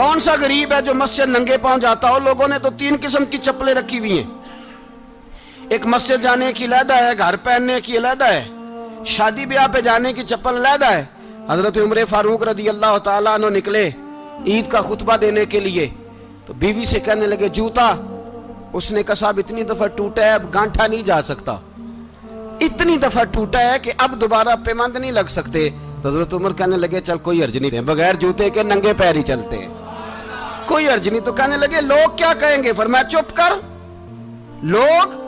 کون سا غریب ہے جو مسجد ننگے پاؤں جاتا ہو؟ لوگوں نے تو 3 قسم کی چپلیں رکھی ہوئی ہیں، ایک مسجد جانے کی علیحدہ ہے، گھر پہننے کی علیحدہ ہے، شادی بیاہ پہ جانے کی چپل علیحدہ ہے۔ حضرت عمر فاروق رضی اللہ تعالیٰ عنہ نکلے عید کا خطبہ دینے کے لیے، تو بیوی سے کہنے لگے جوتا، اس نے کہا صاحب اتنی دفعہ ٹوٹا ہے اب گانٹھا نہیں جا سکتا، اتنی دفعہ ٹوٹا ہے کہ اب دوبارہ پیمند نہیں لگ سکتے۔ تو حضرت عمر کہنے لگے چل کوئی حرج نہیں، بغیر جوتے کے ننگے پیر ہی چلتے ہیں، کوئی حرج نہیں۔ تو کہنے لگے لوگ کیا کہیں گے؟ فرمایا چپ کر، لوگ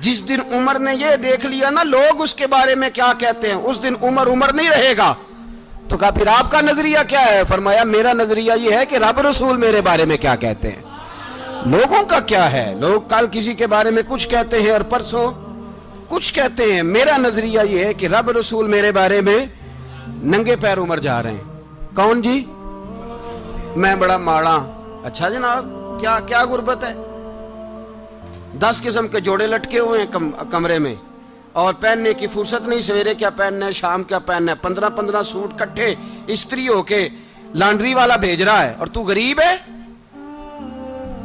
جس دن عمر نے یہ دیکھ لیا نا لوگ اس کے بارے میں کیا کہتے ہیں، اس دن عمر نہیں رہے گا۔ تو کہا پھر آپ کا نظریہ کیا ہے؟ فرمایا میرا نظریہ یہ ہے کہ رب رسول میرے بارے میں کیا کہتے ہیں، لوگوں کا کیا ہے؟ لوگ کل کسی کے بارے میں کچھ کہتے ہیں اور پرسوں کچھ کہتے ہیں، میرا نظریہ یہ ہے کہ رب رسول میرے بارے میں ننگے پیر عمر جا رہے ہیں۔ کون جی؟ میں بڑا ماڑا۔ اچھا جناب، کیا غربت ہے؟ 10 قسم کے جوڑے لٹکے ہوئے ہیں کمرے میں، اور پہننے کی فرصت نہیں، سویرے کیا پہننا ہے، شام کیا پہننا ہے، 15 سوٹ کٹھے استری ہو کے لانڈری والا بھیج رہا ہے، اور تو غریب ہے،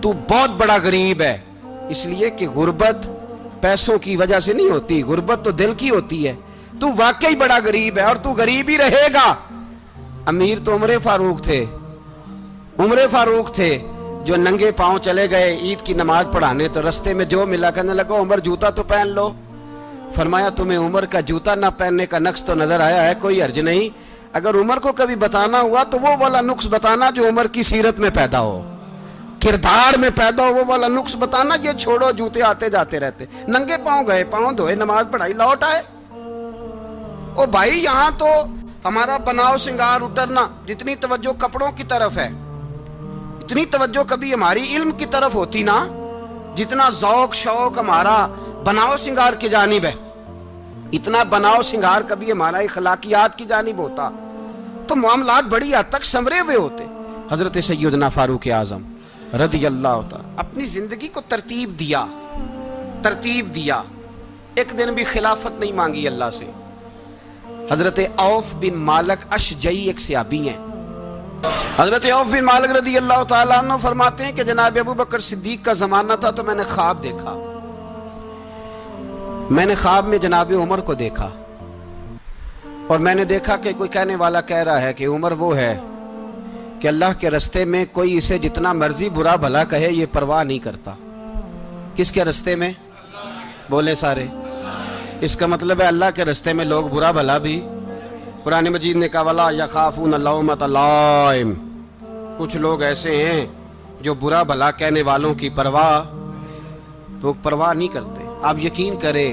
تو بہت بڑا غریب ہے۔ اس لیے کہ غربت پیسوں کی وجہ سے نہیں ہوتی، غربت تو دل کی ہوتی ہے۔ تو واقعی بڑا غریب ہے اور تو غریب ہی رہے گا۔ امیر تو عمر فاروق تھے جو ننگے پاؤں چلے گئے عید کی نماز پڑھانے، تو رستے میں جو ملا کہنے لگا عمر جوتا تو پہن لو۔ فرمایا تمہیں عمر کا جوتا نہ پہننے کا نقص تو نظر آیا ہے، کوئی حرج نہیں، اگر عمر کو کبھی بتانا ہوا تو وہ والا نقص بتانا جو عمر کی سیرت میں پیدا ہو، کردار میں پیدا ہو، وہ والا نقص بتانا، یہ چھوڑو جوتے آتے جاتے رہتے۔ ننگے پاؤں گئے، پاؤں دھوئے، نماز پڑھائی، لوٹ آئے۔ او بھائی یہاں تو ہمارا بناؤ سنگار اترنا، جتنی توجہ کپڑوں کی طرف ہے اتنی توجہ کبھی ہماری علم کی طرف ہوتی نا، جتنا ذوق شوق ہمارا بناؤ سنگار کی جانب ہے، اتنا بناؤ سنگار کبھی ہمارا اخلاقیات کی جانب ہوتا تو معاملات بڑی حد تک سنورے ہوئے ہوتے۔ حضرت سیدنا فاروق اعظم رضی اللہ تعالی اپنی زندگی کو ترتیب دیا، ایک دن بھی خلافت نہیں مانگی اللہ سے۔ حضرت عوف بن مالک اشجعی ایک صحابی ہیں، حضرت عوف بن مالک رضی اللہ تعالیٰ عنہ فرماتے ہیں کہ جناب ابو بکر صدیق کا زمانہ تھا تو میں نے خواب دیکھا، میں نے خواب میں جناب عمر کو دیکھا، اور میں نے دیکھا کہ کوئی کہنے والا کہہ رہا ہے کہ عمر وہ ہے کہ اللہ کے رستے میں کوئی اسے جتنا مرضی برا بھلا کہے یہ پرواہ نہیں کرتا۔ کس کے رستے میں؟ بولے سارے۔ اس کا مطلب ہے اللہ کے رستے میں لوگ برا بھلا بھی، قرآن مجید نے کہا وَلَا يَخَافُونَ لَوْمَةَ لَائِمٍ، کچھ لوگ ایسے ہیں جو برا بھلا کہنے والوں کی پرواہ نہیں کرتے۔ آپ یقین کریں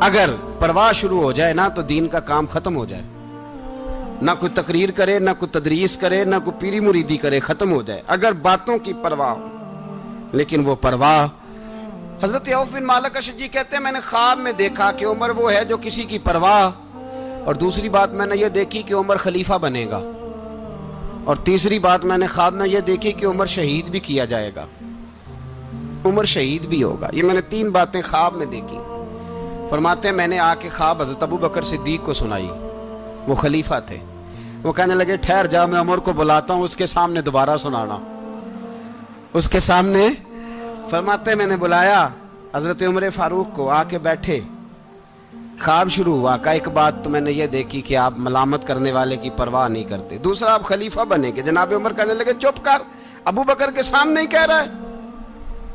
اگر پرواہ شروع ہو جائے نا تو دین کا کام ختم ہو جائے، نہ کوئی تقریر کرے، نہ کوئی تدریس کرے، نہ کوئی پیری مریدی کرے، ختم ہو جائے اگر باتوں کی پرواہ ہو۔ لیکن وہ پرواہ، حضرت عوف بن مالک اشجعی کہتے ہیں میں نے خواب میں دیکھا کہ عمر وہ ہے جو کسی کی پرواہ، اور دوسری بات میں نے یہ دیکھی کہ عمر خلیفہ بنے گا، اور تیسری بات میں نے خواب میں یہ دیکھی کہ عمر شہید بھی کیا جائے گا، عمر شہید بھی ہوگا۔ یہ میں نے 3 باتیں خواب میں دیکھی۔ فرماتے ہیں میں نے آ کے خواب حضرت ابو بکر صدیق کو سنائی، وہ خلیفہ تھے، وہ کہنے لگے ٹھہر جا، میں عمر کو بلاتا ہوں، اس کے سامنے دوبارہ سنانا، اس کے سامنے۔ فرماتے ہیں میں نے بلایا حضرت عمر فاروق کو، آ کے بیٹھے، خواب شروع ہوا۔ کہا ایک بات تو میں نے یہ دیکھی کہ آپ ملامت کرنے والے کی پرواہ نہیں کرتے، دوسرا آپ خلیفہ بنے گے۔ جناب عمر کہنے لگے چپ کر، ابو بکر کے سامنے ہی کہہ رہا ہے،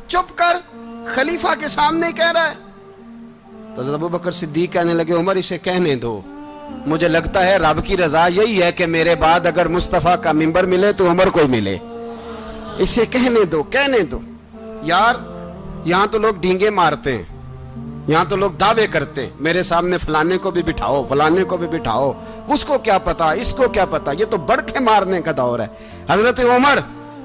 چپ کر، خلیفہ کے سامنے ہی کہہ رہا ہے۔ تو حضرت ابو بکر صدیق کہنے لگے عمر اسے کہنے دو، مجھے لگتا ہے رب کی رضا یہی ہے کہ میرے بعد اگر مصطفیٰ کا منبر ملے تو عمر کو ہی ملے، اسے کہنے دو۔ یار یہاں تو لوگ ڈینگے مارتے ہیں، یہاں تو لوگ دعوے کرتے ہیں میرے سامنے فلانے کو بھی بٹھاؤ، فلانے کو بھی بٹھاؤ، اس کو کیا پتا، اس کو کیا پتا، یہ تو بڑکے مارنے کا دور ہے۔ حضرت عمر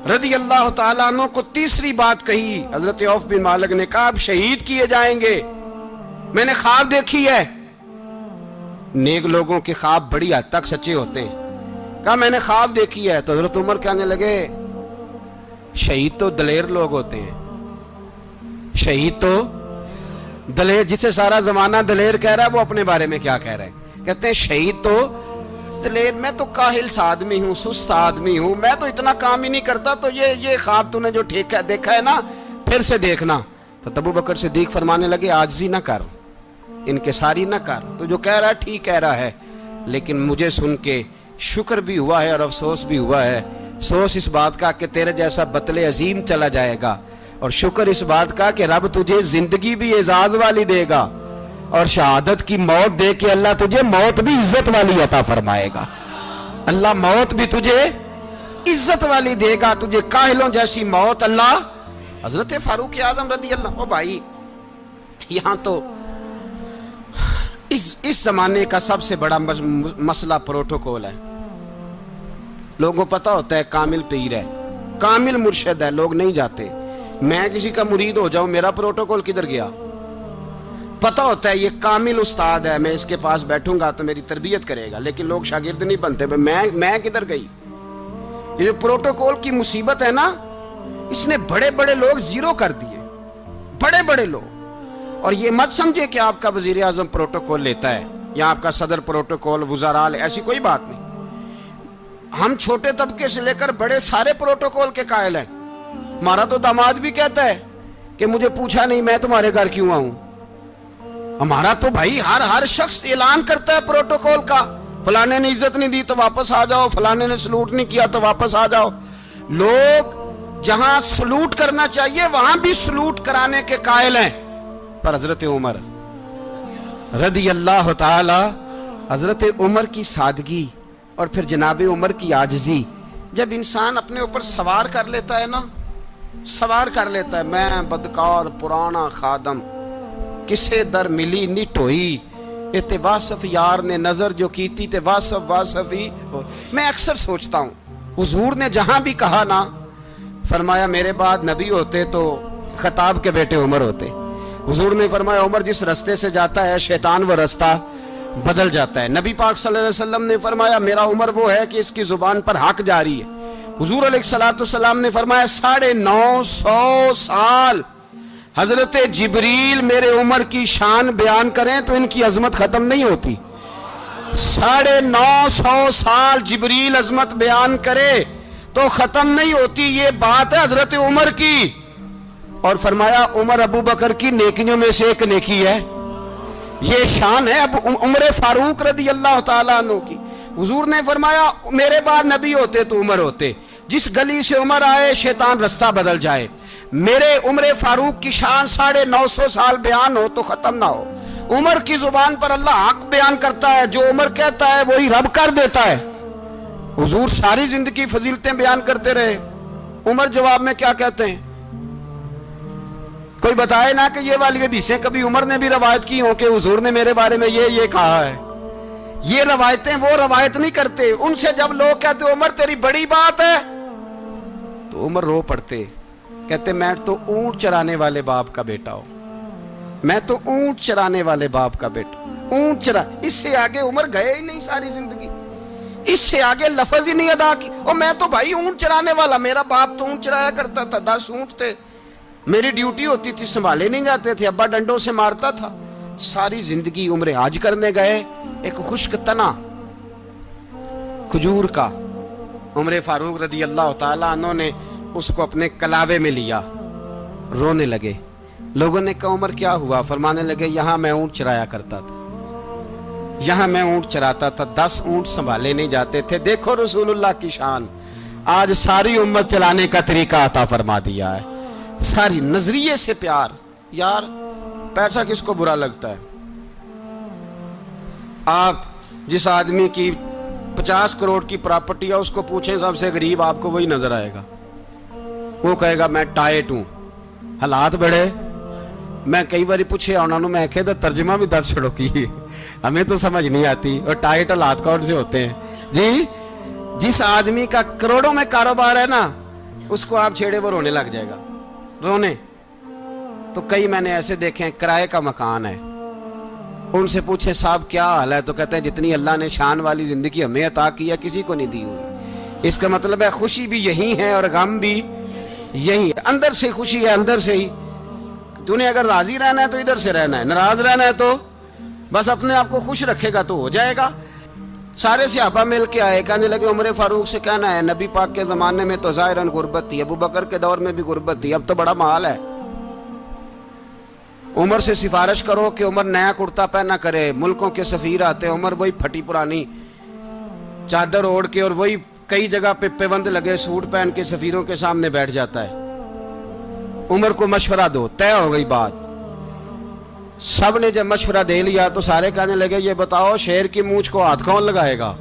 رضی اللہ تعالیٰ عنہ کو تیسری بات کہی، حضرت عوف بن مالک نے کہا آپ شہید کیے جائیں گے، میں نے خواب دیکھی ہے۔ نیک لوگوں کے خواب بڑی حد تک سچے ہوتے ہیں۔ کہا میں نے خواب دیکھی ہے۔ تو حضرت عمر کہنے لگے شہید تو دلیر لوگ ہوتے ہیں، شہید تو دلیر، جسے سارا زمانہ دلیر کہہ رہا ہے وہ اپنے بارے میں کیا کہہ رہے ہیں؟ کہتے ہیں شہید تو بتلے، میں تو کاہل سا آدمی ہوں، سست آدمی ہوں، میں تو اتنا کام ہی نہیں کرتا، تو یہ خواب تو نے جو دیکھا ہے نا پھر سے دیکھنا۔ تو ابو بکر صدیق فرمانے لگے عاجزی نہ کر، انکساری نہ کر، تو جو کہہ رہا ہے ٹھیک کہہ رہا ہے، لیکن مجھے سن کے شکر بھی ہوا ہے اور افسوس بھی ہوا ہے۔ افسوس اس بات کا کہ تیرے جیسا بتلے عظیم چلا جائے گا، اور شکر اس بات کا کہ رب تجھے زندگی بھی اعزاز والی دے گا، اور شہادت کی موت دے کے اللہ تجھے موت بھی عزت والی عطا فرمائے گا۔ اللہ موت بھی تجھے عزت والی دے گا، تجھے کاہلوں جیسی موت اللہ۔ حضرت فاروق اعظم رضی اللہ، او بھائی یہاں تو اس زمانے کا سب سے بڑا مسئلہ پروٹوکول ہے۔ لوگوں پتہ ہوتا ہے کامل پیر ہے، کامل مرشد ہے، لوگ نہیں جاتے۔ میں کسی کا مرید ہو جاؤں، میرا پروٹوکول کدھر گیا؟ پتہ ہوتا ہے یہ کامل استاد ہے، میں اس کے پاس بیٹھوں گا تو میری تربیت کرے گا، لیکن لوگ شاگرد نہیں بنتے۔ میں کدھر گئی؟ یہ جو پروٹوکول کی مصیبت ہے نا، اس نے بڑے بڑے لوگ زیرو کر دیے، بڑے بڑے لوگ۔ اور یہ مت سمجھے کہ آپ کا وزیر اعظم پروٹوکول لیتا ہے یا آپ کا صدر پروٹوکول، وزراء، ایسی کوئی بات نہیں۔ ہم چھوٹے طبقے سے لے کر بڑے سارے پروٹوکول کے قائل ہیں۔ ہمارا تو داماد بھی کہتا ہے کہ مجھے پوچھا نہیں میں تمہارے گھر کیوں آؤں۔ ہمارا تو بھائی ہر شخص اعلان کرتا ہے پروٹوکول کا، فلانے نے عزت نہیں دی تو واپس آ جاؤ، فلانے نے سلوٹ نہیں کیا تو واپس آ جاؤ۔ لوگ جہاں سلوٹ کرنا چاہیے وہاں بھی سلوٹ کرانے کے قائل ہیں۔ پر حضرت عمر رضی اللہ تعالی، حضرت عمر کی سادگی اور پھر جناب عمر کی عاجزی، جب انسان اپنے اوپر سوار کر لیتا ہے نا، سوار کر لیتا ہے، میں بدکار پرانا خادم، کسے در ملی نٹ ہوئی، تے واصف یار نے نظر جو کی تھی تے واصف ہی ہو۔ میں اکثر سوچتا ہوں حضور نے جہاں بھی کہا نا، فرمایا میرے بعد نبی ہوتے تو خطاب کے بیٹے عمر ہوتے۔ حضور نے فرمایا عمر جس رستے سے جاتا ہے شیطان وہ رستہ بدل جاتا ہے۔ نبی پاک صلی اللہ علیہ وسلم نے فرمایا میرا عمر وہ ہے کہ اس کی زبان پر حق جاری ہے۔ حضور علیہ السلام نے فرمایا 950 سال حضرت جبریل میرے عمر کی شان بیان کریں تو ان کی عظمت ختم نہیں ہوتی۔ 950 سال جبریل عظمت بیان کرے تو ختم نہیں ہوتی۔ یہ بات ہے حضرت عمر کی، اور فرمایا عمر ابو بکر کی نیکیوں میں سے ایک نیکی ہے، یہ شان ہے اب عمر فاروق رضی اللہ تعالیٰ عنہ کی۔ حضور نے فرمایا میرے بعد نبی ہوتے تو عمر ہوتے، جس گلی سے عمر آئے شیطان رستہ بدل جائے۔ میرے عمر فاروق کی شان 950 سال بیان ہو تو ختم نہ ہو۔ عمر کی زبان پر اللہ حق بیان کرتا ہے، جو عمر کہتا ہے وہی رب کر دیتا ہے۔ حضور ساری زندگی فضیلتیں بیان کرتے رہے، عمر جواب میں کیا کہتے ہیں؟ کوئی بتائے نا کہ یہ والی حدیثیں کبھی عمر نے بھی روایت کی ہوں کہ حضور نے میرے بارے میں یہ کہا ہے۔ یہ روایتیں وہ روایت نہیں کرتے، ان سے جب لوگ کہتے عمر تیری بڑی بات ہے تو عمر رو پڑتے، کہتے میں تو اونٹ چرانے والے باپ کا بیٹا ہوں، میں تو اونٹ چرانے والے باپ کا بیٹا، اونٹ چرا۔ اس سے آگے عمر گئے ہی نہیں ساری زندگی، اس سے آگے لفظ ہی نہیں ادا کی۔ اور میں تو بھائی اونٹ چرانے والا، میرا باپ تو اونٹ چرایا کرتا تھا، 10 اونٹ تھے، میری ڈیوٹی ہوتی تھی، سنبھالے نہیں جاتے تھے، ابا ڈنڈوں سے مارتا تھا۔ ساری زندگی عمر حج کرنے گئے، ایک خشک تنا کھجور کا عمر فاروق رضی اللہ تعالیٰ عنہ نے اس کو اپنے کلاوے میں لیا، رونے لگے۔ لوگوں نے کہا عمر کیا ہوا؟ فرمانے لگے یہاں میں اونٹ چرایا کرتا تھا، یہاں میں اونٹ چراتا تھا، 10 اونٹ سنبھالے نہیں جاتے تھے۔ دیکھو رسول اللہ کی شان، آج ساری امت چلانے کا طریقہ عطا فرما دیا ہے، ساری نظریے سے پیار۔ یار پیسہ کس کو برا لگتا ہے؟ آپ جس آدمی کی 50 کروڑ کی پراپرٹی ہے اس کو پوچھیں سب سے غریب، آپ کو وہی نظر آئے گا، وہ کہے گا میں ٹائٹ ہوں۔ حالات بڑے، میں کئی باری پوچھے انہوں نے، میں کہتا ترجمہ بھی 10 چھڑوں کی، ہمیں تو سمجھ نہیں آتی، اور ٹائٹ حالات کون سے ہوتے ہیں جی؟ جس آدمی کا کروڑوں میں کاروبار ہے نا، اس کو آپ چھیڑے وہ رونے لگ جائے گا، رونے۔ تو کئی میں نے ایسے دیکھے ہیں کرائے کا مکان ہے، ان سے پوچھے صاحب کیا حال ہے، تو کہتے ہیں جتنی اللہ نے شان والی زندگی ہمیں عطا کی ہے کسی کو نہیں دی ہوئی۔ اس کا مطلب ہے خوشی بھی یہی ہے اور غم بھی یہی ہے، اندر سے خوشی ہے، اندر سے ہی۔ تو نے اگر راضی رہنا ہے تو ادھر سے رہنا ہے، ناراض رہنا ہے تو بس اپنے آپ کو خوش رکھے گا تو ہو جائے گا۔ سارے صحابہ مل کے آئے، کہنے لگے عمر فاروق سے کہنا ہے نبی پاک کے زمانے میں تو ظاہراً غربت تھی، ابو بکر کے دور میں بھی غربت تھی، اب تو بڑا محال ہے، عمر سے سفارش کرو کہ عمر نیا کرتا پہنا کرے۔ ملکوں کے سفیر آتے، عمر وہی پھٹی پرانی چادر اوڑھ کے اور وہی کئی جگہ پہ پیوند لگے سوٹ پہن کے سفیروں کے سامنے بیٹھ جاتا ہے۔ عمر کو مشورہ دو، طے ہو گئی بات۔ سب نے جب مشورہ دے لیا تو سارے کہنے لگے یہ بتاؤ شیر کی مونچھ کو ہاتھ کون لگائے گا؟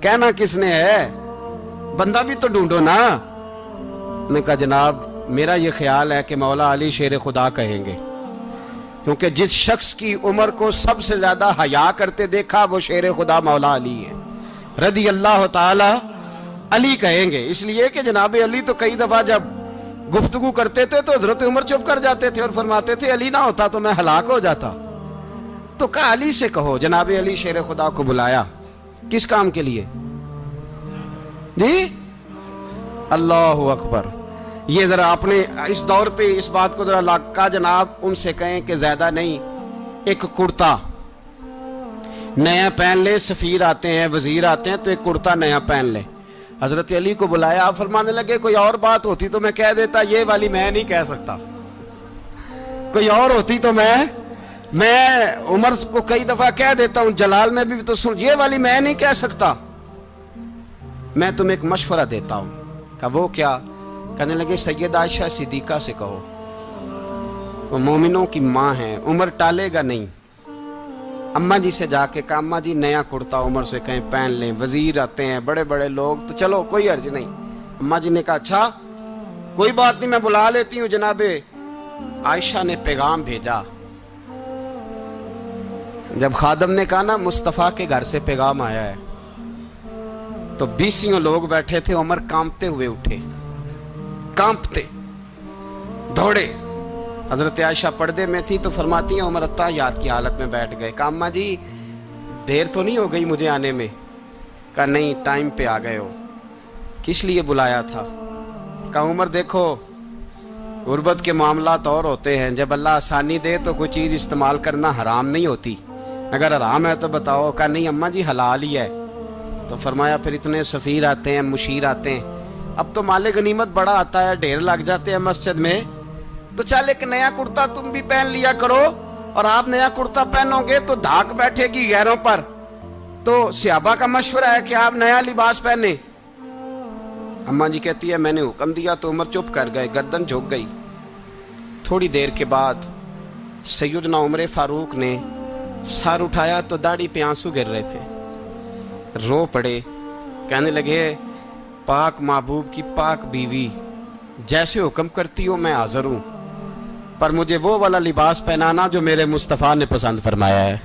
کہنا کس نے ہے؟ بندہ بھی تو ڈھونڈو نا۔ نے کہا جناب میرا یہ خیال ہے کہ مولا علی شیر خدا کہیں گے، کیونکہ جس شخص کی عمر کو سب سے زیادہ حیا کرتے دیکھا وہ شیر خدا مولا علی ہے رضی اللہ تعالی علی کہیں گے، اس لیے کہ جناب علی تو کئی دفعہ جب گفتگو کرتے تھے تو حضرت عمر چپ کر جاتے تھے اور فرماتے تھے علی نہ ہوتا تو میں ہلاک ہو جاتا۔ تو کہا علی سے کہو۔ جناب علی شیر خدا کو بلایا، کس کام کے لیے؟ جی اللہ اکبر۔ یہ ذرا اپنے اس دور پہ اس بات کو ذرا لاکا جناب ان سے کہیں کہ زیادہ نہیں، ایک کرتا نیا پہن لے، سفیر آتے ہیں وزیر آتے ہیں تو ایک کرتا نیا پہن لے۔ حضرت علی کو بلایا، آپ فرمانے لگے کوئی اور بات ہوتی تو میں کہہ دیتا، یہ والی میں نہیں کہہ سکتا، کوئی اور ہوتی تو میں عمر کو کئی دفعہ کہہ دیتا ہوں، جلال میں بھی تو سن، یہ والی میں نہیں کہہ سکتا، میں تمہیں ایک مشورہ دیتا ہوں۔ کہا وہ کیا؟ کہنے لگے سید عائشہ صدیقہ سے کہو، وہ مومنوں کی ماں ہیں، عمر ٹالے گا نہیں۔ اماں جی سے جا کے کہا اماں جی نیا کرتا عمر سے کہیں پہن لیں، وزیر آتے ہیں بڑے بڑے لوگ تو چلو کوئی عرض نہیں۔ اماں جی نے کہا اچھا کوئی بات نہیں میں بلا لیتی ہوں۔ جناب عائشہ نے پیغام بھیجا، جب خادم نے کہا نا مصطفیٰ کے گھر سے پیغام آیا ہے تو 20 لوگ بیٹھے تھے، عمر کانپتے ہوئے اٹھے، کانپتے دوڑے۔ حضرت عائشہ پردے میں تھی تو فرماتی ہیں عمر اتحیات کی حالت میں بیٹھ گئے۔ کہا اماں جی دیر تو نہیں ہو گئی مجھے آنے میں؟ کہا نہیں ٹائم پہ آ گئے ہو۔ کس لیے بلایا تھا؟ کہا عمر دیکھو غربت کے معاملات اور ہوتے ہیں، جب اللہ آسانی دے تو کوئی چیز استعمال کرنا حرام نہیں ہوتی، اگر حرام ہے تو بتاؤ۔ کہا نہیں اماں جی حلال ہی ہے۔ تو فرمایا پھر اتنے سفیر آتے ہیں مشیر آتے ہیں، اب تو مال غنیمت بڑا آتا ہے، ڈھیر لگ جاتے ہیں مسجد میں، تو چل ایک نیا کرتا تم بھی پہن لیا کرو، اور آپ نیا کرتا پہنو گے تو دھاک بیٹھے گی غیروں پر۔ تو صحابہ کا مشورہ ہے کہ آپ نیا لباس پہنے۔ اماں جی کہتی ہے میں نے حکم دیا تو عمر چپ کر گئے، گردن جھک گئی۔ تھوڑی دیر کے بعد سیدنا عمر فاروق نے سر اٹھایا تو داڑھی پہ آنسو گر رہے تھے، رو پڑے، کہنے لگے پاک محبوب کی پاک بیوی جیسے حکم کرتی ہو میں حاضر ہوں، پر مجھے وہ والا لباس پہنانا جو میرے مصطفیٰ نے پسند فرمایا ہے،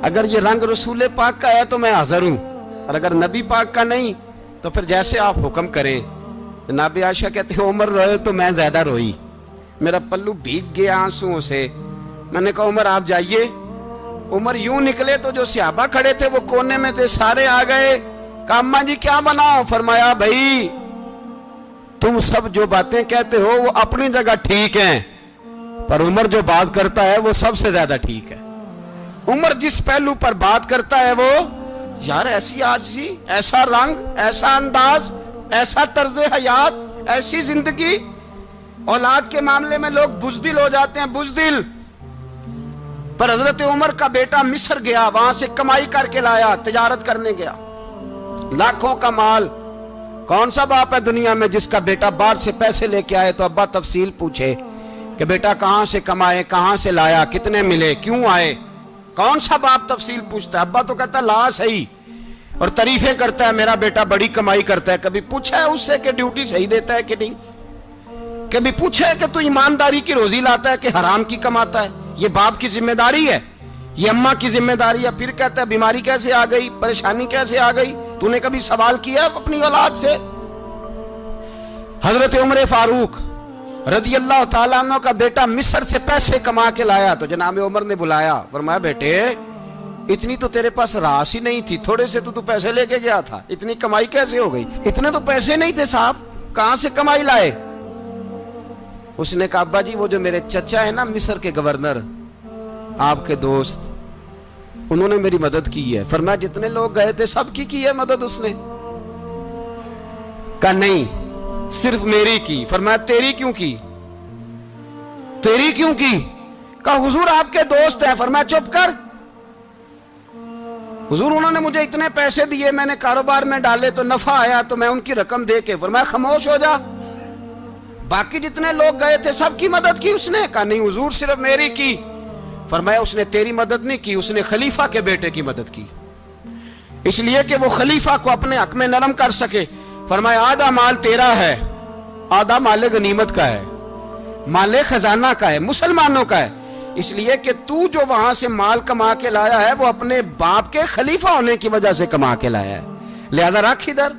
اگر یہ رنگ رسول پاک کا ہے تو میں حاضر ہوں، اور اگر نبی پاک کا نہیں تو پھر جیسے آپ حکم کریں۔ جناب عائشہ کہتے ہیں عمر روئے تو میں زیادہ روئی، میرا پلو بھیگ گیا آنسوؤں سے۔ میں نے کہا عمر آپ جائیے۔ عمر یوں نکلے تو جو صحابہ کھڑے تھے وہ کونے میں تھے، سارے آ گئے۔ کہا اماں جی کیا بناؤ؟ فرمایا بھائی تم سب جو باتیں کہتے ہو وہ اپنی جگہ ٹھیک ہیں، پر عمر جو بات کرتا ہے وہ سب سے زیادہ ٹھیک ہے۔ عمر جس پہلو پر بات کرتا ہے وہ یار ایسی عاجزی، ایسا رنگ، ایسا انداز، ایسا طرز حیات، ایسی زندگی۔ اولاد کے معاملے میں لوگ بزدل ہو جاتے ہیں، بزدل، پر حضرت عمر کا بیٹا مصر گیا، وہاں سے کمائی کر کے لایا، تجارت کرنے گیا، لاکھوں کا مال۔ کون سا باپ ہے دنیا میں جس کا بیٹا باہر سے پیسے لے کے آئے تو ابا تفصیل پوچھے کہ بیٹا کہاں سے کمائے، کہاں سے لایا، کتنے ملے، کیوں آئے؟ کون سا باپ تفصیل پوچھتا ہے؟ ابا تو کہتا ہے لا صحیح، اور تعریفیں کرتا ہے میرا بیٹا بڑی کمائی کرتا ہے۔ کبھی پوچھا ہے اس سے کہ ڈیوٹی صحیح دیتا ہے کہ نہیں؟ کبھی پوچھا ہے کہ تو ایمانداری کی روزی لاتا ہے کہ حرام کی کماتا ہے؟ یہ باپ کی ذمہ داری ہے، یہ اماں کی ذمہ داری ہے۔ پھر کہتا ہے بیماری کیسے آ گئی، پریشانی کیسے آ گئی؟ تو نے کبھی سوال کیا اپنی اولاد سے؟ حضرت عمر فاروق رضی اللہ تعالیٰ عنہ کا بیٹا مصر سے پیسے کما کے لایا تو جناب عمر نے بلایا، فرمایا بیٹے اتنی تو تیرے پاس راس ہی نہیں تھی، تھوڑے سے تو پیسے لے کے گیا تھا، اتنی کمائی کیسے ہو گئی؟ اتنے تو پیسے نہیں تھے صاحب، کہاں سے کمائی لائے؟ اس نے کہا ابا جی وہ جو میرے چچا ہے نا مصر کے گورنر، آپ کے دوست، انہوں نے میری مدد کی ہے. فرمایا جتنے لوگ گئے تھے سب کی ہے مدد اس نے؟ کہا نہیں صرف میری کی. فرمایا تیری کیوں کی؟ تیری کیوں کی؟ کہا حضور آپ کے دوست ہیں. فرمایا چپ کر حضور انہوں نے مجھے اتنے پیسے دیے, میں نے کاروبار میں ڈالے تو نفع آیا تو میں ان کی رقم دے کے. فرمایا خاموش ہو جا, باقی جتنے لوگ گئے تھے سب کی مدد کی اس نے؟ کہا نہیں حضور صرف میری کی. فرمایا اس نے تیری مدد نہیں کی, اس نے خلیفہ کے بیٹے کی مدد کی, اس لیے کہ وہ خلیفہ کو اپنے حق میں نرم کر سکے. فرمایا آدھا مال تیرا ہے, آدھا مال غنیمت کا ہے, مال خزانہ کا ہے, مسلمانوں کا ہے, اس لیے کہ تو جو وہاں سے مال کما کے لایا ہے وہ اپنے باپ کے خلیفہ ہونے کی وجہ سے کما کے لایا ہے, لہذا رکھ ادھر.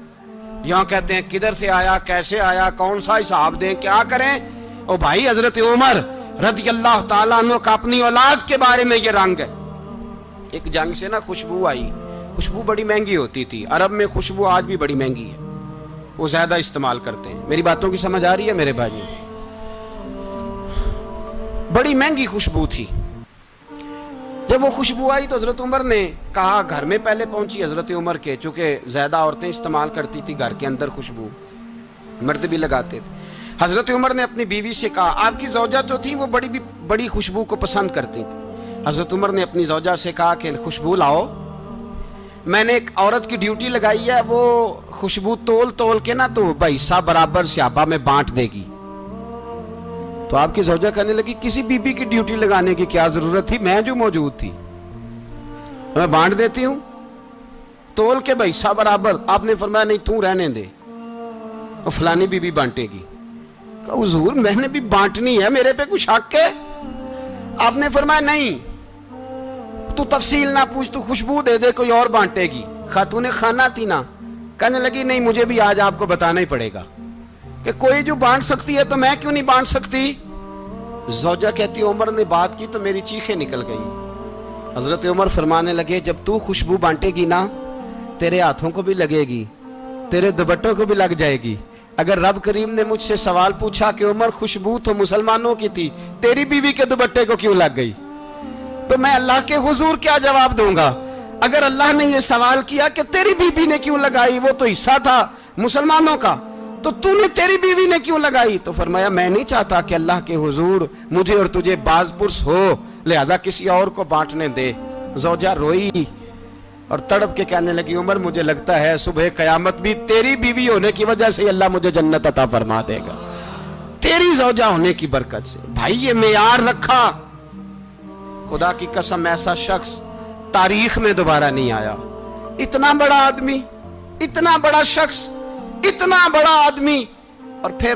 یہاں کہتے ہیں کدھر سے آیا, کیسے آیا, کون سا حساب دیں, کیا کریں؟ او بھائی حضرت عمر رضی اللہ تعالیٰ عنہ کا اپنی اولاد کے بارے میں یہ رنگ ہے. ایک جنگ سے نا خوشبو آئی, خوشبو بڑی مہنگی ہوتی تھی, عرب میں خوشبو آج بھی بڑی مہنگی ہے, وہ زیادہ استعمال کرتے ہیں. میری باتوں کی سمجھ آ رہی ہے میرے بھائی؟ بڑی مہنگی خوشبو تھی. جب وہ خوشبو آئی تو حضرت عمر نے کہا, گھر میں پہلے پہنچی حضرت عمر کے, چونکہ زیادہ عورتیں استعمال کرتی تھی گھر کے اندر خوشبو, مرد بھی لگاتے تھے. حضرت عمر نے اپنی بیوی سے کہا, آپ کی زوجہ تو تھی وہ بڑی خوشبو کو پسند کرتی تھی. حضرت عمر نے اپنی زوجہ سے کہا کہ خوشبو لاؤ, میں نے ایک عورت کی ڈیوٹی لگائی ہے, وہ خوشبو تول کے نا تو حصہ برابر صحابہ میں بانٹ دے گی. تو آپ کی زوجہ کہنے لگی کسی بی بی کی ڈیوٹی لگانے کی کیا ضرورت تھی, میں جو موجود تھی میں بانٹ دیتی ہوں تول کے حصہ برابر. آپ نے فرمایا نہیں تو رہنے دے, اور فلانی بی بی بانٹے گی. کہا حضور میں نے بھی بانٹنی ہے, میرے پہ کچھ حق ہے؟ آپ نے فرمایا نہیں تو تفصیل نہ پوچھ, تو خوشبو دے دے, کوئی اور بانٹے گی. خاتون خانہ تھی نا, کہنے لگی نہیں مجھے بھی آج آپ کو بتانا ہی پڑے گا کہ کوئی جو بانٹ سکتی ہے تو میں کیوں نہیں بانٹ سکتی. زوجہ کہتی عمر نے بات کی تو میری چیخیں نکل گئی. حضرت عمر فرمانے لگے جب تو خوشبو بانٹے گی نا تیرے ہاتھوں کو بھی لگے گی, تیرے دوپٹوں کو بھی لگ جائے گی. اگر رب کریم نے مجھ سے سوال پوچھا کہ عمر خوشبو تو مسلمانوں کی تھی, تیری بیوی کے دوپٹے کو کیوں لگ گئی, تو میں اللہ کے حضور کیا جواب دوں گا؟ اگر اللہ نے یہ سوال کیا کہ تیری بیوی نے کیوں لگائی, وہ تو حصہ تھا مسلمانوں کا, تو تو نے تیری بیوی نے کیوں لگائی؟ تو فرمایا میں نہیں چاہتا کہ اللہ کے حضور مجھے اور تجھے باز پرس ہو, لہذا کسی اور کو بانٹنے دے. زوجہ روئی اور تڑپ کے کہنے لگی عمر مجھے لگتا ہے صبح قیامت بھی تیری بیوی ہونے کی وجہ سے اللہ مجھے جنت عطا فرما دے گا, تیری زوجہ ہونے کی برکت سے. بھائی یہ معیار رکھا, خدا کی قسم ایسا شخص تاریخ میں دوبارہ نہیں آیا. اتنا بڑا آدمی, اتنا بڑا شخص, اتنا بڑا آدمی, اور پھر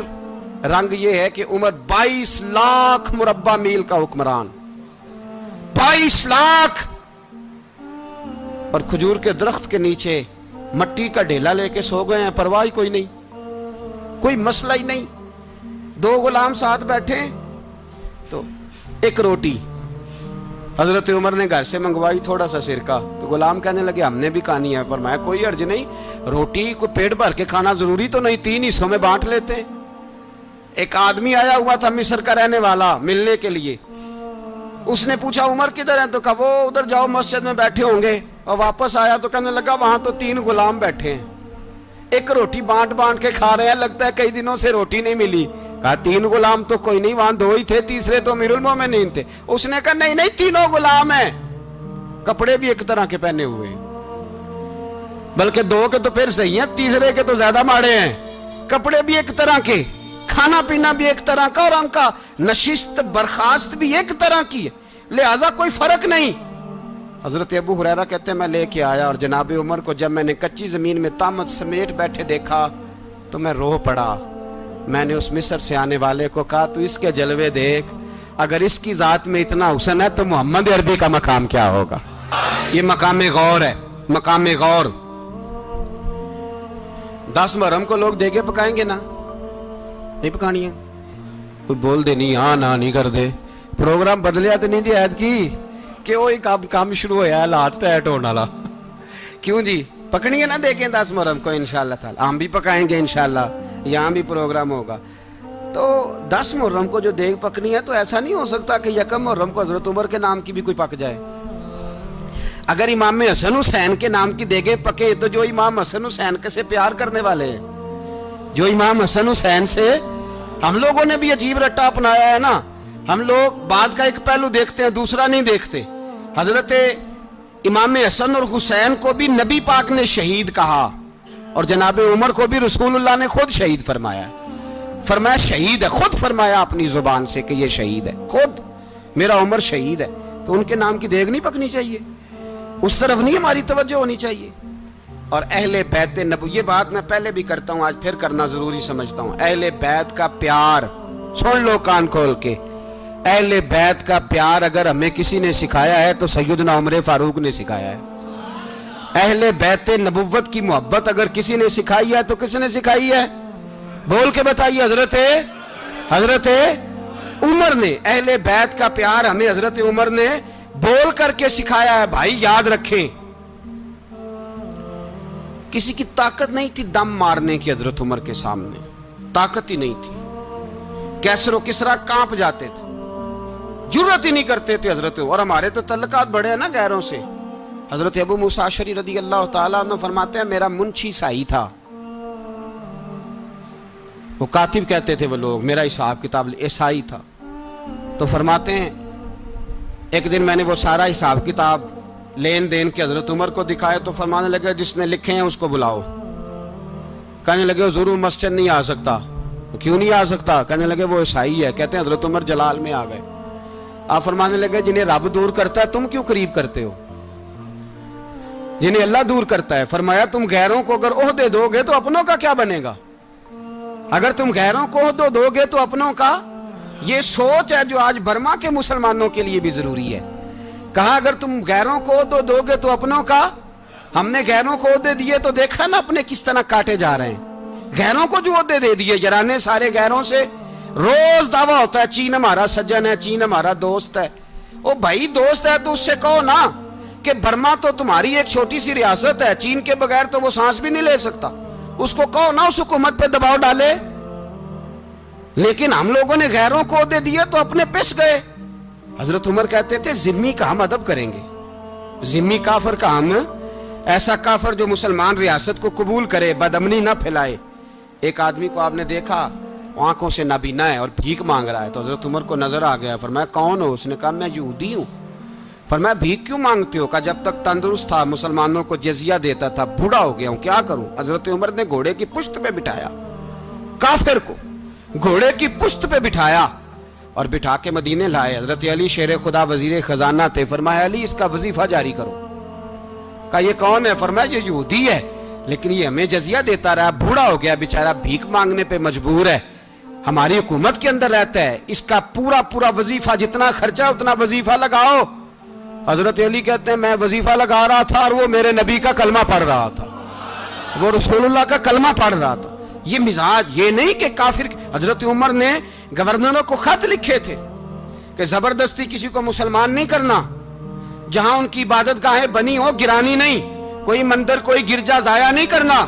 رنگ یہ ہے کہ عمر 22 لاکھ مربع میل کا حکمران, 22 لاکھ, اور کھجور کے درخت کے نیچے مٹی کا ڈھیلا لے کے سو گئے ہیں, پرواہ کوئی نہیں, کوئی مسئلہ ہی نہیں. 2 غلام ساتھ بیٹھے تو ایک روٹی حضرت عمر نے گھر سے منگوائی, تھوڑا سا سرکہ, تو غلام کہنے لگے ہم نے بھی کھانی ہے. فرمایا کوئی حرج نہیں, روٹی کو پیٹ بھر کے کھانا ضروری تو نہیں, 3 حصوں میں بانٹ لیتے ہیں. ایک آدمی آیا ہوا تھا مصر کا رہنے والا ملنے کے لیے, اس نے پوچھا عمر کدھر ہیں, تو کہا وہ ادھر جاؤ مسجد میں بیٹھے ہوں گے. اور واپس آیا تو کہنے لگا وہاں تو 3 غلام بیٹھے ہیں, ایک روٹی بانٹ کے کھا رہے ہیں, لگتا ہے کئی دنوں سے روٹی نہیں ملی. کہا 3 غلام تو کوئی نہیں, وہاں 2 ہی تھے, تیسرے تو امیر المومنین تھے. اس نے کہا نہیں 3 غلام ہیں, کپڑے بھی ایک طرح کے پہنے ہوئے, بلکہ 2 کے تو پھر صحیح ہیں, تیسرے کے تو زیادہ ماڑے ہیں. کپڑے بھی ایک طرح کے, کھانا پینا بھی ایک طرح کا, اور ان کا نشست برخاست بھی ایک طرح کی ہے, لہذا کوئی فرق نہیں. حضرت ابو ہریرہ کہتے ہیں میں لے کے آیا, اور جناب عمر کو جب میں نے کچی زمین میں تامت سمیٹ بیٹھے دیکھا تو میں رو پڑا. میں نے اس مصر سے آنے والے کو کہا تو اس کے جلوے دیکھ, اگر اس کی ذات میں اتنا حسن ہے تو محمد عربی کا مقام کیا ہوگا. یہ مقام غور ہے, مقام غور. 10 محرم کو لوگ دیگے پکائیں گے نا, نہیں پکانی ہے, کوئی بول دے نہیں, ہاں نہ نہیں کر دے, پروگرام بدلیا تو نہیں دی عید کی کہ وہ ایک کام شروع ہویا ہے لات ٹیٹ ہونے والا. کیوں جی پکنی ہے نا دیکھیں 10 محرم کو انشاءاللہ تعالی, ہم بھی پکائیں گے انشاءاللہ, یہاں بھی پروگرام ہوگا. تو 10 محرم کو جو دیگ پکنی ہے تو ایسا نہیں ہو سکتا کہ 1 محرم کو حضرت عمر کے نام کی بھی کوئی پک جائے. اگر امام حسن حسین کے نام کی دیگیں پکے تو جو امام حسن حسین سے پیار کرنے والے ہیں، جو امام حسن حسین سے، ہم لوگوں نے بھی عجیب رٹا اپنایا ہے نا، ہم لوگ بات کا ایک پہلو دیکھتے ہیں دوسرا نہیں دیکھتے۔ حضرت امام حسن اور حسین کو بھی نبی پاک نے شہید کہا، اور جناب عمر کو بھی رسول اللہ نے خود شہید فرمایا، فرمایا شہید ہے، خود فرمایا اپنی زبان سے کہ یہ شہید ہے، خود میرا عمر شہید ہے۔ تو ان کے نام کی دیگ نہیں پکنی چاہیے، اس طرف نہیں ہماری توجہ ہونی چاہیے۔ اور اہل بیت نبوی، یہ بات میں پہلے بھی کرتا ہوں، آج پھر کرنا ضروری سمجھتا ہوں، اہل بیت کا پیار، سن لو کان کھول کے، اہل بیت کا پیار اگر ہمیں کسی نے سکھایا ہے تو سیدنا عمر فاروق نے سکھایا ہے۔ اہل بیت نبوت کی محبت اگر کسی نے سکھائی ہے تو کس نے سکھائی ہے؟ بول کے بتائیے، حضرت عمر نے۔ اہل بیت کا پیار ہمیں حضرت عمر نے بول کر کے سکھایا ہے۔ بھائی یاد رکھیں، کسی کی طاقت نہیں تھی دم مارنے کی حضرت عمر کے سامنے، طاقت ہی نہیں تھی۔ کیسر و کسرا کانپ جاتے تھے، جرأت ہی نہیں کرتے تھے حضرت عمر۔ اور ہمارے تو تعلقات بڑے ہیں نا غیروں سے۔ حضرت ابو موسیٰ اشعری رضی اللہ تعالیٰ عنہ فرماتے ہیں میرا منشی سائی تھا، وہ کاتب کہتے تھے وہ لوگ، میرا حساب کتاب عیسائی تھا۔ تو فرماتے ہیں ایک دن میں نے وہ سارا حساب کتاب لین دین کے حضرت عمر کو دکھائے تو فرمانے لگے جس نے لکھے ہیں اس کو بلاؤ۔ کہنے لگے حضور مسجد نہیں آ سکتا۔ کیوں نہیں آ سکتا؟ کہنے لگے وہ عیسائی ہے۔ کہتے ہیں حضرت عمر جلال میں آ گئے۔ آپ فرمانے لگے جنہیں رب دور کرتا ہے تم کیوں قریب کرتے ہو؟ جنہیں اللہ دور کرتا ہے۔ فرمایا تم غیروں کو اگر عہدے دو گے تو اپنوں کا کیا بنے گا؟ اگر تم غیروں کو عہدے دو گے تو اپنوں کا، یہ سوچ ہے جو آج برما کے مسلمانوں کے لیے بھی ضروری ہے۔ کہا اگر تم غیروں کو عہدے دو گے تو اپنوں کا۔ ہم نے غیروں کو عہدے دیے تو دیکھا نا اپنے کس طرح کاٹے جا رہے ہیں۔ غیروں کو جو عہدے دے دیے، یرانے سارے غیروں سے، روز دعویٰ ہوتا ہے چین ہمارا سجن ہے، چین ہمارا دوست ہے۔ او بھائی دوست ہے تو اس سے کہو نا کہ برما تو تمہاری ایک چھوٹی سی ریاست ہے، چین کے بغیر تو وہ سانس بھی نہیں لے سکتا، اس کو کہو نا اس حکومت پہ دباؤ ڈالے۔ لیکن ہم لوگوں نے غیروں کو عہدے دیے تو اپنے پس گئے۔ حضرت عمر کہتے تھے ذمی کا ہم ادب کریں گے، ذمی کافر کا ہم، ایسا کافر جو مسلمان ریاست کو قبول کرے، بدامنی نہ پھیلائے۔ ایک آدمی کو آپ نے دیکھا آنکھوں سے نابینا ہے اور بھیک مانگ رہا ہے، تو حضرت عمر کو نظر آ گیا، فرمایا کون ہو؟ اس نے کہا میں یہودی ہوں۔ فرمایا بھیک کیوں مانگتے ہو؟ کہا جب تک تندرست تھا مسلمانوں کو جزیہ دیتا تھا، بوڑھا ہو گیا ہوں کیا کروں؟ حضرت عمر نے گھوڑے کی پشت پہ بٹھایا، کافر کو گھوڑے کی پشت پہ بٹھایا اور بٹھا کے مدینے لائے۔ حضرت علی شیر خدا وزیر خزانہ تھے، فرمایا علی اس کا وظیفہ جاری کرو۔ کہا یہ کون ہے؟ فرمایا یہ یہودی ہے لیکن یہ ہمیں جزیہ دیتا رہا، بوڑھا ہو گیا بیچارہ، بھیک مانگنے پہ مجبور ہے، ہماری حکومت کے اندر رہتا ہے، اس کا پورا وظیفہ جتنا خرچہ اتنا وظیفہ لگاؤ۔ حضرت علی کہتے ہیں میں وظیفہ لگا رہا تھا اور وہ میرے نبی کا کلمہ پڑھ رہا تھا، وہ رسول اللہ کا کلمہ پڑھ رہا تھا۔ یہ مزاج، یہ نہیں کہ کافر۔ حضرت عمر نے گورنروں کو خط لکھے تھے کہ زبردستی کسی کو مسلمان نہیں کرنا، جہاں ان کی عبادت گاہیں بنی ہو گرانی نہیں، کوئی مندر کوئی گرجا ضائع نہیں کرنا۔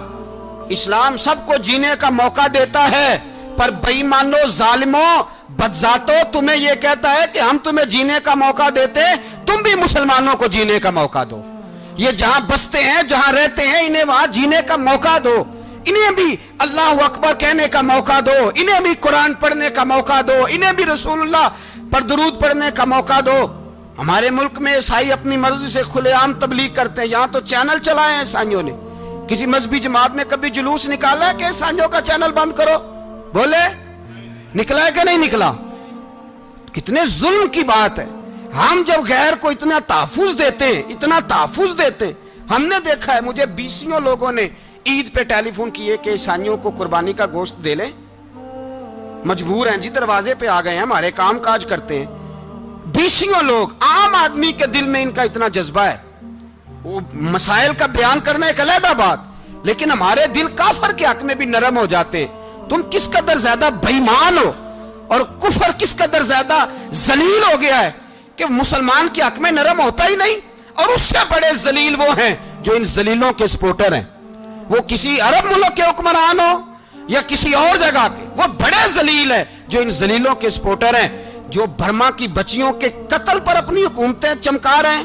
اسلام سب کو جینے کا موقع دیتا ہے، پر بے ایمانو ظالمو بدذاتو تمہیں یہ کہتا ہے کہ ہم تمہیں جینے کا موقع دیتے، تم بھی مسلمانوں کو جینے کا موقع دو۔ یہ جہاں بستے ہیں جہاں رہتے ہیں انہیں وہاں جینے کا موقع دو، انہیں بھی اللہ اکبر کہنے کا موقع دو، انہیں بھی قرآن پڑھنے کا موقع دو، انہیں بھی رسول اللہ پر درود پڑھنے کا موقع دو۔ ہمارے ملک میں عیسائی اپنی مرضی سے کھلے عام تبلیغ کرتے ہیں، یہاں تو چینل چلائے ہیں عیسائیوں نے۔ کسی مذہبی جماعت نے کبھی جلوس نکالا ہے کہ عیسائیوں کا چینل بند کرو؟ بولے نکلا ہے کہ نہیں نکلا؟ کتنے ظلم کی بات ہے۔ ہم جب غیر کو اتنا تحفظ دیتے ہیں، اتنا تحفظ دیتے ہیں، ہم نے دیکھا ہے، مجھے بیسیوں لوگوں نے عید پہ ٹیلی فون کیے کہ عیسائیوں کو قربانی کا گوشت دے لیں، مجبور ہیں جی، دروازے پہ آ گئے ہیں، ہمارے کام کاج کرتے ہیں۔ بیسیوں لوگ، عام آدمی کے دل میں ان کا اتنا جذبہ ہے، وہ مسائل کا بیان کرنا ایک علیحدہ بات، لیکن ہمارے دل کافر کے حق میں بھی نرم ہو جاتے ہیں۔ تم کس قدر زیادہ بے ایمان ہو اور کفر کس قدر زیادہ ذلیل ہو گیا ہے کہ مسلمان کے حق میں نرم ہوتا ہی نہیں۔ اور اس سے بڑے ذلیل وہ ہیں جو ان ذلیلوں کے سپورٹر ہیں، وہ کسی عرب ملک کے حکمران ہو یا کسی اور جگہ کے، وہ بڑے ذلیل ہیں جو ان ذلیلوں کے سپورٹر ہیں، جو برما کی بچیوں کے قتل پر اپنی حکومتیں چمکا رہے ہیں،